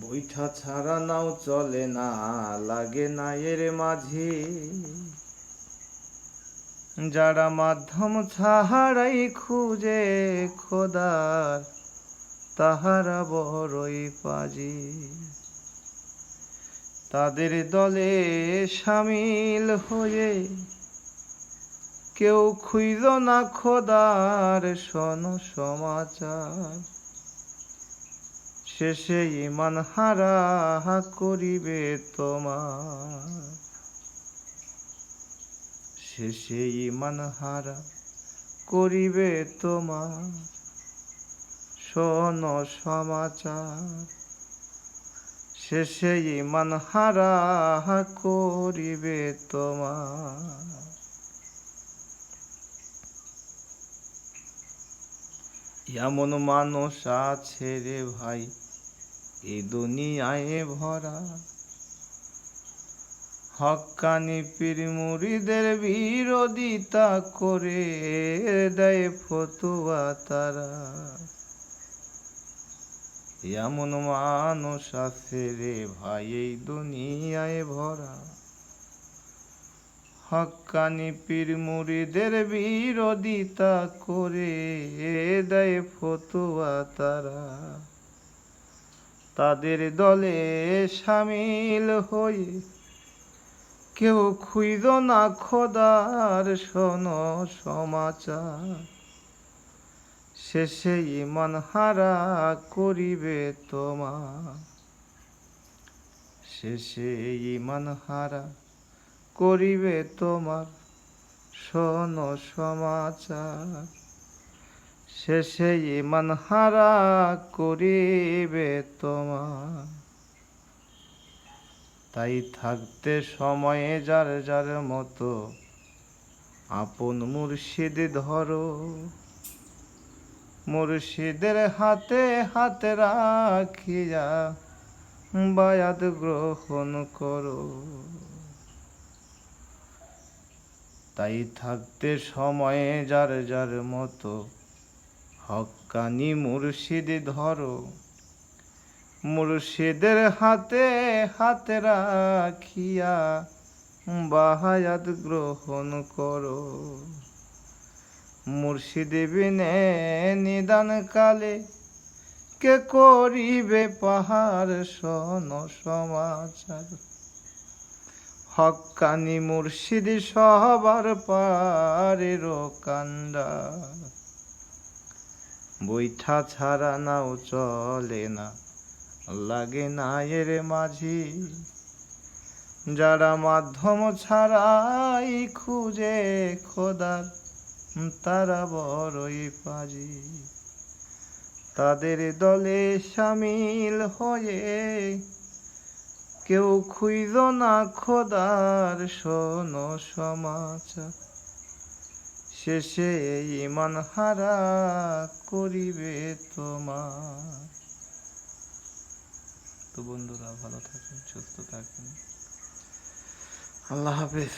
বৈঠা ছাড়া নাও চলে না, লাগে না এর মাঝি। যারা মাধ্যম ছাড়াই খুঁজে খোদার, তাহারা বড়ই পাজি। তাদের দলে শামিল হয়ে কেউ খুঁইল না খোদার শোন সমাচার। শেষে ঈমান হারা করিবে তোমার, শেষে ঈমান হারা করিবে তোমার শোন সমাচার। শেষে ঈমান হারা করিবে তোমার। এমন মানুষ আছে রে ভাই এ দুনিয়ায় ভরা, হক্কানি পীর মুরিদের বিরোধিতা করে দেয় ফতুয়া তারা। এমন মানুষ আছে রে ভাই এই দুনিয়ায় ভরা, হক্কানি পীর মুরিদের বিরোধিতা করে দেয় ফতুয়া তারা। তাদের দলে শামিল হয়ে কেউ খুঁইল না খোদার শোনো সমাচার। শেষে ঈমান হারা করিবে তোমার, শেষে ঈমান হারা করিবে তোমার শোনো সমাচার। শেষে ঈমান হারা করিবে তোমার। তাই থাকতে সময়ে যার যার মতো আপন মুর্শিদ ধরো, মুর্শিদের হাতে হাতে রাখিয়া বায়াত গ্রহণ করো। তাই থাকতে সময়ে যার যার মতো হক্কানি মুর্শিদ ধরো, মুর্শিদের হাতে হাতে রাখিয়া বায়াত গ্রহণ করো। মুর্শিদ বিনে নিদান কালে কে করিবে পাহাড় শোনো সমাচার। হক্কানি মুর্শিদ সবার পারের কান্ডার। বৈঠা ছাড়া নাও চলে না, লাগে না এর মাঝি। যারা মাধ্যম ছাড়াই খুঁজে খোদার, তারা বড়ই পাজি। তাদের দলে শামিল হয়ে কেউ খুঁইল না খোদার শোনো সমাচার। শেষে ঈমান হারা করিবে তোমার। তো বন্ধুরা ভালো থাকেন, সুস্থ থাকেন, আল্লাহ হাফেজ।